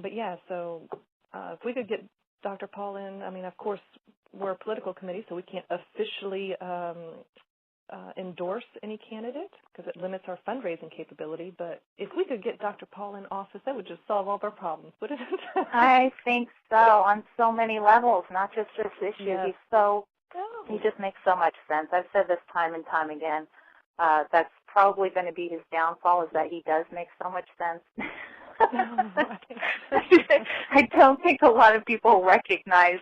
But yeah, so if we could get Dr. Paul in, I mean, of course, we're a political committee, so we can't officially endorse any candidate because it limits our fundraising capability. But if we could get Dr. Paul in office, that would just solve all of our problems, wouldn't it? I think so, on so many levels, not just this issue. Yes. He just makes so much sense. I've said this time and time again. That's probably going to be his downfall, is that he does make so much sense. I don't think a lot of people recognize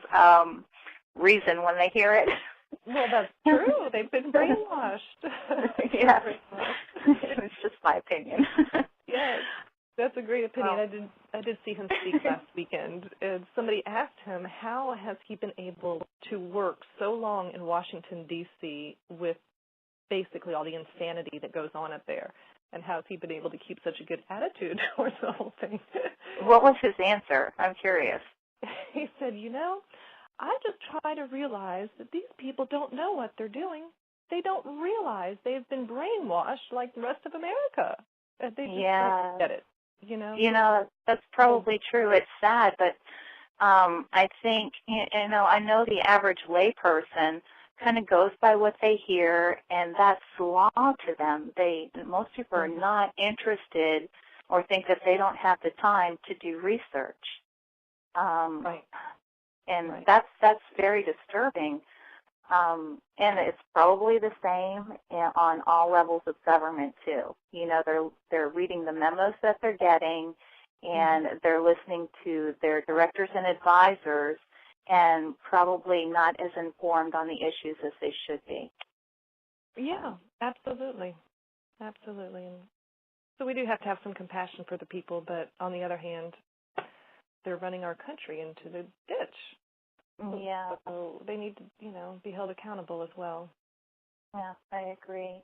reason when they hear it. Well, that's true. They've been brainwashed. Yeah. It's just my opinion. Yes, that's a great opinion. I did see him speak last weekend, and somebody asked him how has he been able to work so long in Washington, D.C. with basically all the insanity that goes on up there, and how has he been able to keep such a good attitude towards the whole thing? What was his answer? I'm curious. He said, I just try to realize that these people don't know what they're doing. They don't realize they've been brainwashed like the rest of America. They just don't get it, That's probably true. It's sad, but I think, I know the average layperson kind of goes by what they hear, and that's law to them. Most people are not interested or think that they don't have the time to do research. Right. And that's very disturbing. And it's probably the same on all levels of government too. They're reading the memos that they're getting, and they're listening to their directors and advisors, and probably not as informed on the issues as they should be. Yeah, absolutely. Absolutely. And so we do have to have some compassion for the people, but on the other hand, they're running our country into the ditch. Yeah. So they need to, be held accountable as well. Yeah, I agree.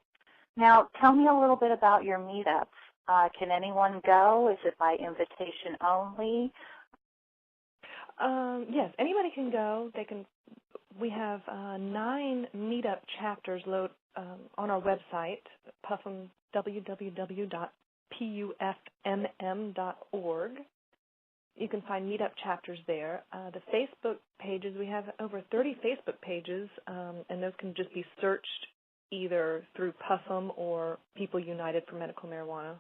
Now, tell me a little bit about your meetups. Can anyone go? Is it by invitation only? Yes, anybody can go. We have 9 meetup chapters on our website, PUFMM, www.PUFMM.org. You can find meetup chapters there. The Facebook pages, we have over 30 Facebook pages, and those can just be searched either through PUFMM or People United for Medical Marijuana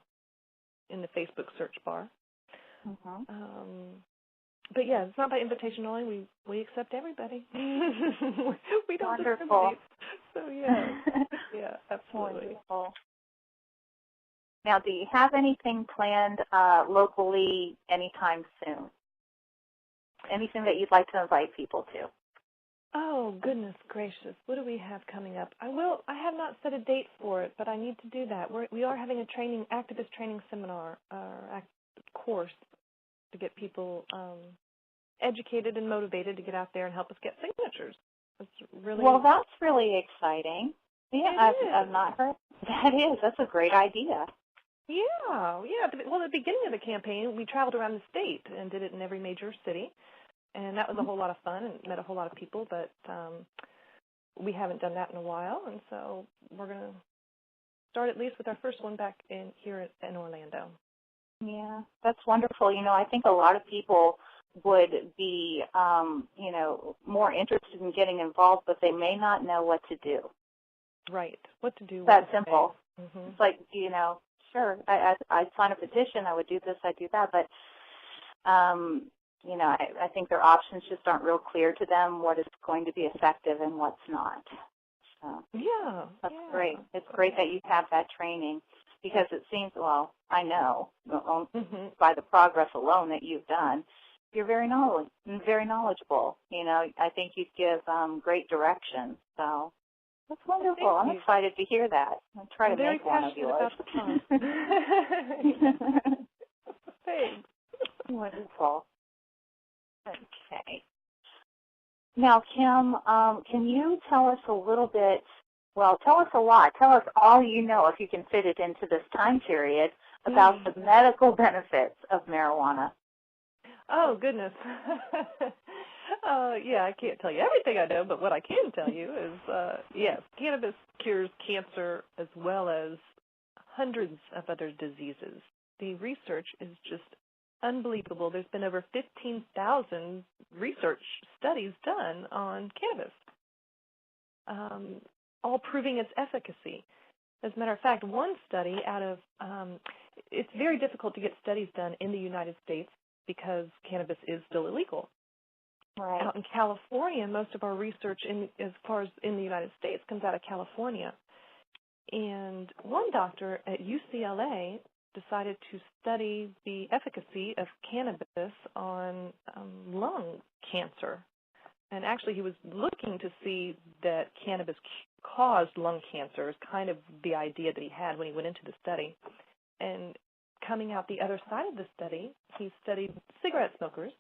in the Facebook search bar. But yeah, it's not by invitation only. We accept everybody. We don't discriminate. So yeah, absolutely. Wonderful. Now, do you have anything planned locally anytime soon? Anything that you'd like to invite people to? Oh, goodness gracious. What do we have coming up? I have not set a date for it, but I need to do that. We are having a activist training seminar course to get people educated and motivated to get out there and help us get signatures. Well, that's really exciting. Yeah, I've not heard. That is. That's a great idea. Yeah. Well, at the beginning of the campaign, we traveled around the state and did it in every major city, and that was a whole lot of fun and met a whole lot of people, but we haven't done that in a while, and so we're going to start at least with our first one back here in Orlando. Yeah, that's wonderful. I think a lot of people would be, more interested in getting involved, but they may not know what to do. Right. What to do. That simple. It's like, sure, I'd sign a petition, I would do this, I'd do that, but, I think their options just aren't real clear to them, what is going to be effective and what's not. So, that's great. It's great that you have that training, because it seems, well, I know, by the progress alone that you've done, you're very knowledgeable. I think you'd give great direction. So that's wonderful. I'm excited to hear that. I'll try to make one of yours. Thanks. Wonderful. Okay. Now, Kim, can you tell us a little bit, tell us a lot. Tell us all you know, if you can fit it into this time period, about the medical benefits of marijuana. Oh, goodness. I can't tell you everything I know, but what I can tell you is, yes, cannabis cures cancer as well as hundreds of other diseases. The research is just unbelievable. There's been over 15,000 research studies done on cannabis, all proving its efficacy. As a matter of fact, one study out of, it's very difficult to get studies done in the United States because cannabis is still illegal. Right. Out in California, most of our research, as far as in the United States, comes out of California. And one doctor at UCLA decided to study the efficacy of cannabis on lung cancer. And actually, he was looking to see that cannabis caused lung cancer, is kind of the idea that he had when he went into the study. And coming out the other side of the study, he studied cigarette smokers.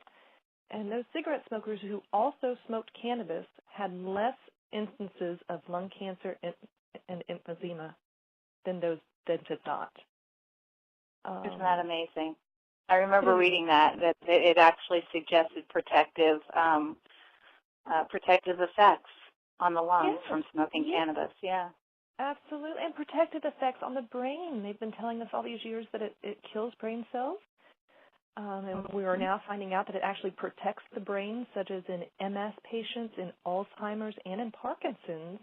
And those cigarette smokers who also smoked cannabis had less instances of lung cancer and emphysema than those that did not. Isn't that amazing? I remember reading that it actually suggested protective effects on the lungs from smoking cannabis. Yeah. Absolutely. And protective effects on the brain. They've been telling us all these years that it kills brain cells. And we are now finding out that it actually protects the brain, such as in MS patients, in Alzheimer's, and in Parkinson's.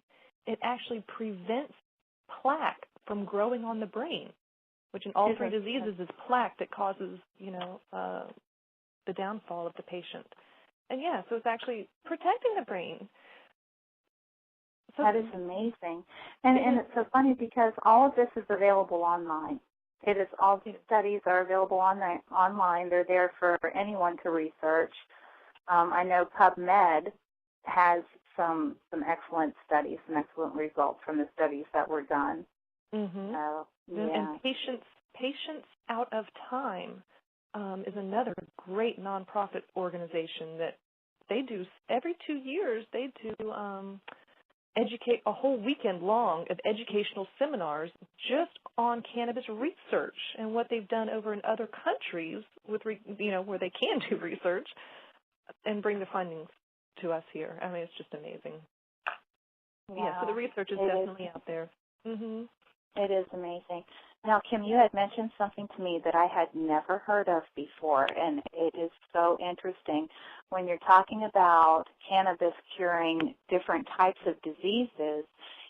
It actually prevents plaque from growing on the brain, which in all three diseases is plaque that causes, the downfall of the patient. And so it's actually protecting the brain. So that is amazing. And it's so funny because all of this is available online. All the studies are available online. They're there for anyone to research. I know PubMed has some excellent studies, some excellent results from the studies that were done. Mm-hmm. So, And Patients Out of Time is another great nonprofit organization that they do every 2 years. They do educate a whole weekend long of educational seminars just on cannabis research and what they've done over in other countries with where they can do research and bring the findings to us here. I mean, it's just amazing. Wow. So the research is definitely out there. Mm-hmm. It is amazing. Now, Kim, you had mentioned something to me that I had never heard of before, and it is so interesting. When you're talking about cannabis curing different types of diseases,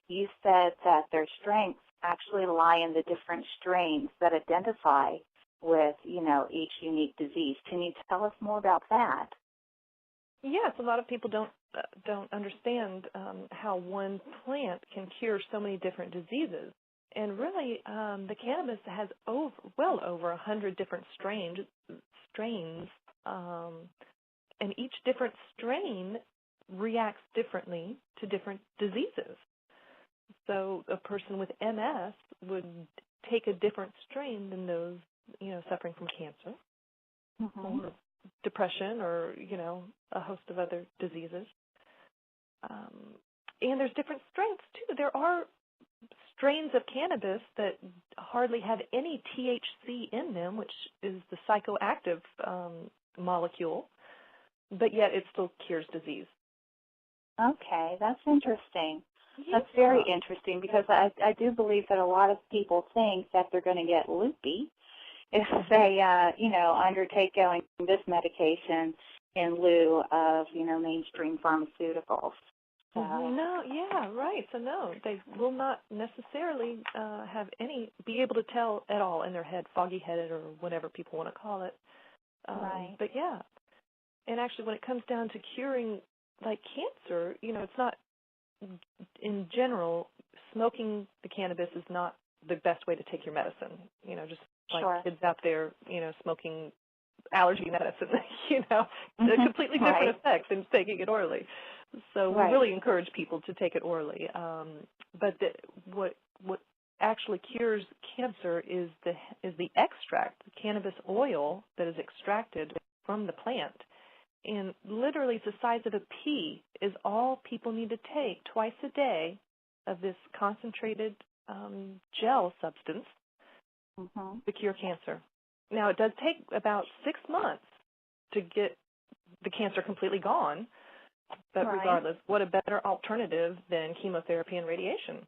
you said that their strengths actually lie in the different strains that identify with, each unique disease. Can you tell us more about that? Yes, a lot of people don't understand how one plant can cure so many different diseases. And really, the cannabis has well over 100 different strains, and each different strain reacts differently to different diseases. So a person with MS would take a different strain than those, suffering from cancer or depression or, a host of other diseases. And there's different strengths, too. There are strains of cannabis that hardly have any THC in them, which is the psychoactive molecule, but yet it still cures disease. Okay, that's interesting. Yeah. That's very interesting because I do believe that a lot of people think that they're going to get loopy if they, undertake going this medication in lieu of, mainstream pharmaceuticals. So no, they will not necessarily be able to tell at all in their head, foggy-headed or whatever people want to call it. Right. But and actually when it comes down to curing like cancer, it's not, in general, smoking the cannabis is not the best way to take your medicine. Just like kids out there, smoking allergy medicine, completely different effects than taking it orally. So we really encourage people to take it orally. But what actually cures cancer is the extract, the cannabis oil that is extracted from the plant. And literally the size of a pea is all people need to take twice a day of this concentrated gel substance to cure cancer. Now, it does take about 6 months to get the cancer completely gone, but regardless, what a better alternative than chemotherapy and radiation?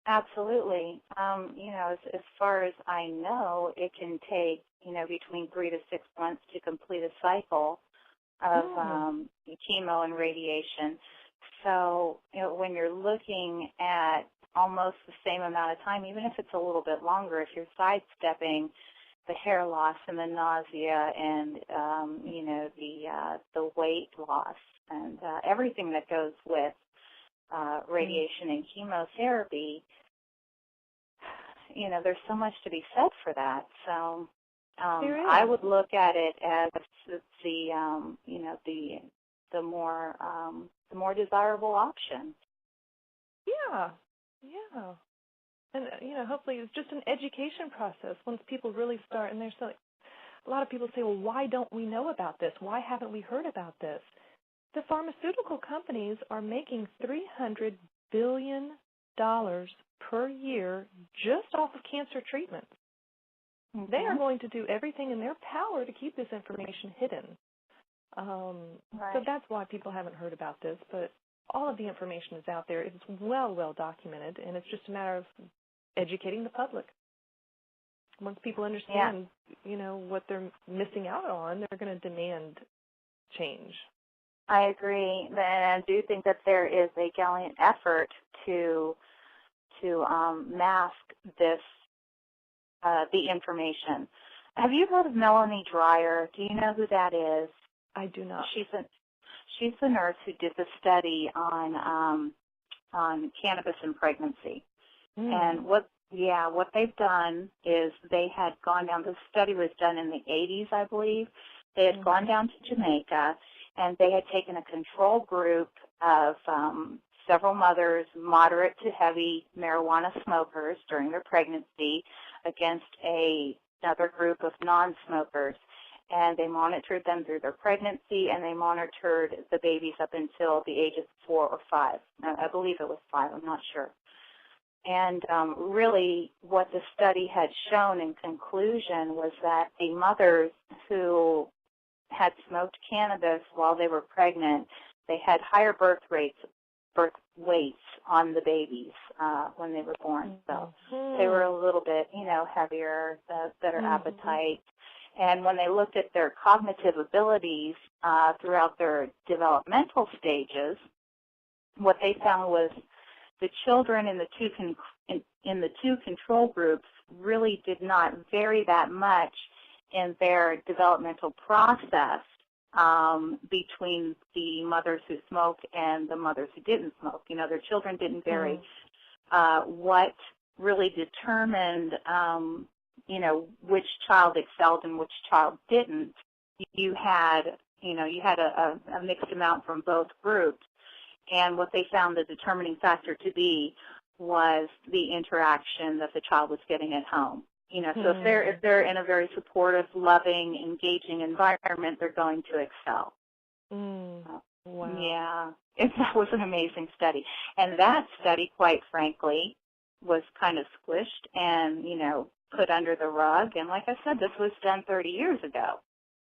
Absolutely. As far as I know, it can take, between 3 to 6 months to complete a cycle of chemo and radiation. So, when you're looking at almost the same amount of time, even if it's a little bit longer, if you're sidestepping the hair loss and the nausea and, the weight loss and everything that goes with radiation and chemotherapy, there's so much to be said for that. So I would look at it as the more desirable option. Yeah. And hopefully it's just an education process once people really start. And there's a lot of people say, well, why don't we know about this? Why haven't we heard about this? The pharmaceutical companies are making $300 billion per year just off of cancer treatments. Mm-hmm. They are going to do everything in their power to keep this information hidden. Right. So that's why people haven't heard about this. But all of the information is out there. It's well documented, and it's just a matter of educating the public. Once people understand, what they're missing out on, they're going to demand change. I agree, and I do think that there is a gallant effort to mask this, the information. Have you heard of Melanie Dreyer? Do you know who that is? I do not. She's the nurse who did the study on cannabis and pregnancy. And what they've done is they had gone down. The study was done in the 80s, I believe. They had gone down to Jamaica, and they had taken a control group of several mothers, moderate to heavy marijuana smokers during their pregnancy, against another group of non-smokers. And they monitored them through their pregnancy, and they monitored the babies up until the age of 4 or 5. I believe it was 5, I'm not sure. And really what the study had shown in conclusion was that the mothers who had smoked cannabis while they were pregnant, they had higher birth weights on the babies when they were born. So they were a little bit, heavier, better appetite. And when they looked at their cognitive abilities throughout their developmental stages, what they found was the children in the two control groups really did not vary that much in their developmental process between the mothers who smoked and the mothers who didn't smoke. Their children didn't vary. What really determined, which child excelled and which child didn't, you had a mixed amount from both groups. And what they found the determining factor to be was the interaction that the child was getting at home. So if they're in a very supportive, loving, engaging environment, they're going to excel. Wow. Yeah, that was an amazing study. And that study, quite frankly, was kind of squished and, put under the rug. And like I said, this was done 30 years ago.